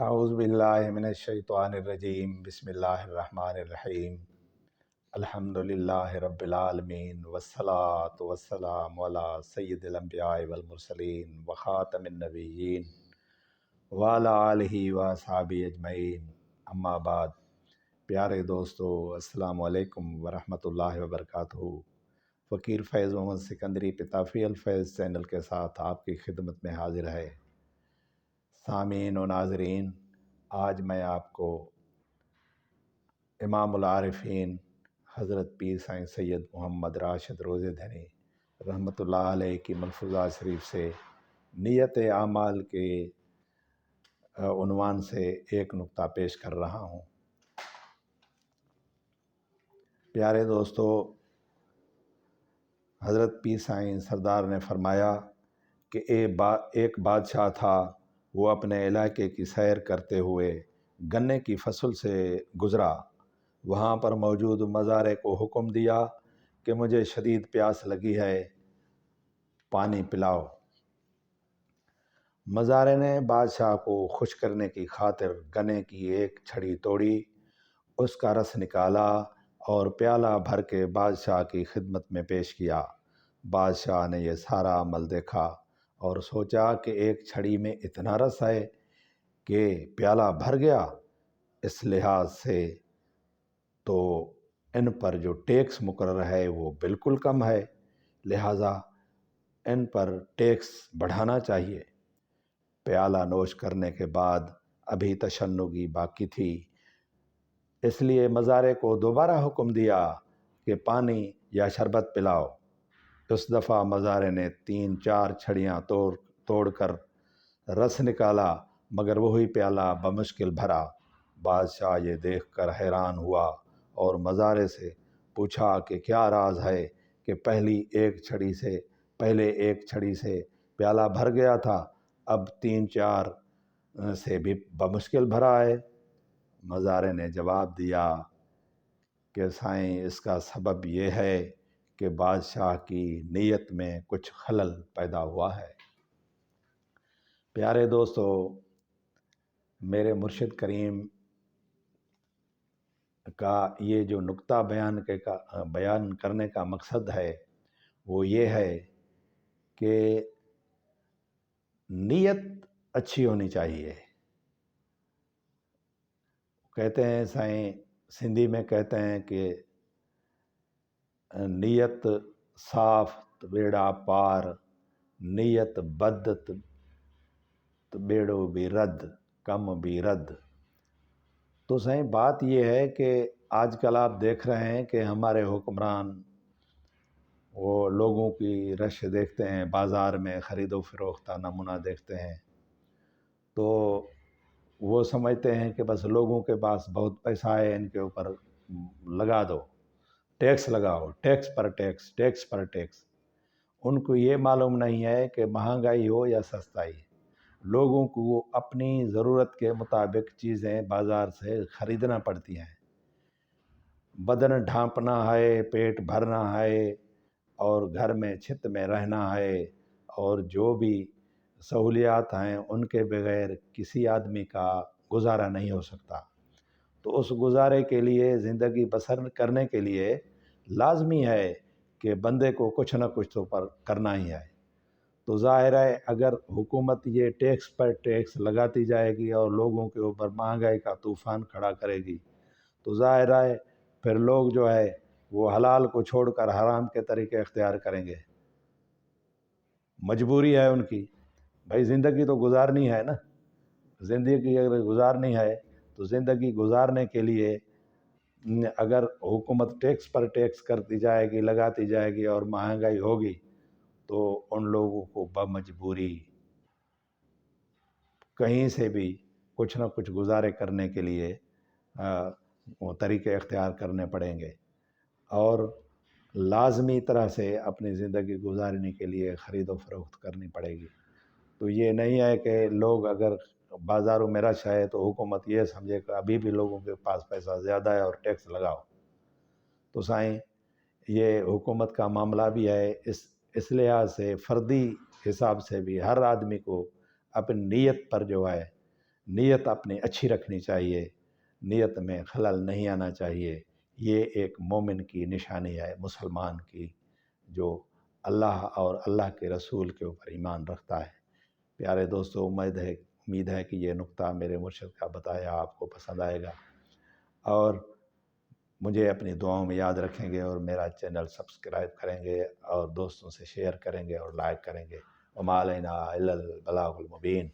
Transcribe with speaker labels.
Speaker 1: اعوذ باللہ من الشیطان الرجیم بسم اللہ الرحمن الرحیم الحمدللہ رب العالمین والصلاة والسلام علی سید الانبیاء والمرسلین وخاتم النبیین وعلی آلہ واصحابہ اجمعین اما بعد۔ پیارے دوستو، السلام علیکم ورحمۃ اللہ وبرکاتہ۔ فقیر فیض محمد سکندری پتافی الفیض چینل کے ساتھ آپ کی خدمت میں حاضر ہے۔ سامعین و ناظرین، آج میں آپ کو امام العارفین حضرت پیر سائیں سید محمد راشد روزہ دھنی رحمۃ اللہ علیہ کی ملفوظات شریف سے نیت اعمال کے عنوان سے ایک نقطہ پیش کر رہا ہوں۔ پیارے دوستو، حضرت پیر سائیں سردار نے فرمایا کہ ایک بادشاہ تھا، وہ اپنے علاقے کی سیر کرتے ہوئے گنے کی فصل سے گزرا۔ وہاں پر موجود مزارع کو حکم دیا کہ مجھے شدید پیاس لگی ہے، پانی پلاؤ۔ مزارع نے بادشاہ کو خوش کرنے کی خاطر گنے کی ایک چھڑی توڑی، اس کا رس نکالا اور پیالہ بھر کے بادشاہ کی خدمت میں پیش کیا۔ بادشاہ نے یہ سارا عمل دیکھا اور سوچا کہ ایک چھڑی میں اتنا رس ہے کہ پیالہ بھر گیا، اس لحاظ سے تو ان پر جو ٹیکس مقرر ہے وہ بالکل کم ہے، لہٰذا ان پر ٹیکس بڑھانا چاہیے۔ پیالہ نوش کرنے کے بعد ابھی تشنگی باقی تھی، اس لیے مزارع کو دوبارہ حکم دیا کہ پانی یا شربت پلاؤ۔ اس دفعہ مزارع نے 3-4 چھڑیاں توڑ کر رس نکالا، مگر وہی پیالہ بمشکل بھرا۔ بادشاہ یہ دیکھ کر حیران ہوا اور مزارع سے پوچھا کہ کیا راز ہے کہ پہلے ایک چھڑی سے پیالہ بھر گیا تھا، اب 3-4 سے بھی بمشکل بھرا ہے؟ مزارع نے جواب دیا کہ سائیں، اس کا سبب یہ ہے کہ بادشاہ کی نیت میں کچھ خلل پیدا ہوا ہے۔ پیارے دوستو، میرے مرشد کریم کا یہ جو نقطہ بیان کرنے کا مقصد ہے وہ یہ ہے کہ نیت اچھی ہونی چاہیے۔ کہتے ہیں سائیں، سندھی میں کہتے ہیں کہ نیت صاف تو بیڑا پار، نیت بد تو بیڑو بھی رد، کم بھی رد۔ تو سائیں بات یہ ہے کہ آج کل آپ دیکھ رہے ہیں کہ ہمارے حکمران وہ لوگوں کی رش دیکھتے ہیں، بازار میں خرید و فروخت کا نمونہ دیکھتے ہیں تو وہ سمجھتے ہیں کہ بس لوگوں کے پاس بہت پیسہ ہے، ان کے اوپر لگا دو، ٹیکس لگاؤ، ٹیکس پر ٹیکس، ٹیکس پر ٹیکس۔ ان کو یہ معلوم نہیں ہے کہ مہنگائی ہو یا سستائی، لوگوں کو اپنی ضرورت کے مطابق چیزیں بازار سے خریدنا پڑتی ہیں۔ بدن ڈھانپنا ہے، پیٹ بھرنا ہے اور گھر میں چھت میں رہنا ہے، اور جو بھی سہولیات ہیں ان کے بغیر کسی آدمی کا گزارا نہیں ہو سکتا۔ تو اس گزارے کے لیے، زندگی بسر کرنے کے لیے لازمی ہے کہ بندے کو کچھ نہ کچھ تو پر کرنا ہی ہے۔ تو ظاہر ہے اگر حکومت یہ ٹیکس پر ٹیکس لگاتی جائے گی اور لوگوں کے اوپر مہنگائی کا طوفان کھڑا کرے گی تو ظاہر ہے پھر لوگ جو ہے وہ حلال کو چھوڑ کر حرام کے طریقے اختیار کریں گے۔ مجبوری ہے ان کی، بھائی زندگی تو گزارنی ہے نا۔ زندگی اگر گزارنی ہے تو زندگی گزارنے کے لیے اگر حکومت ٹیکس پر ٹیکس کرتی جائے گی، لگاتی جائے گی اور مہنگائی ہوگی تو ان لوگوں کو بمجبوری کہیں سے بھی کچھ نہ کچھ گزارے کرنے کے لیے وہ طریقے اختیار کرنے پڑیں گے، اور لازمی طرح سے اپنی زندگی گزارنے کے لیے خرید و فروخت کرنی پڑے گی۔ تو یہ نہیں ہے کہ لوگ اگر بازاروں میں رش ہے تو حکومت یہ سمجھے کہ ابھی بھی لوگوں کے پاس پیسہ زیادہ ہے اور ٹیکس لگاؤ۔ تو سائیں یہ حکومت کا معاملہ بھی ہے، اس لحاظ سے فردی حساب سے بھی ہر آدمی کو اپنی نیت پر جو ہے، نیت اپنی اچھی رکھنی چاہیے، نیت میں خلل نہیں آنا چاہیے۔ یہ ایک مومن کی نشانی ہے، مسلمان کی، جو اللہ اور اللہ کے رسول کے اوپر ایمان رکھتا ہے۔ پیارے دوستو، امید ہے کہ یہ نقطہ میرے مرشد کا بتایا آپ کو پسند آئے گا، اور مجھے اپنی دعاؤں میں یاد رکھیں گے، اور میرا چینل سبسکرائب کریں گے، اور دوستوں سے شیئر کریں گے، اور لائک کریں گے۔ وما علینا الا البلاغ المبین۔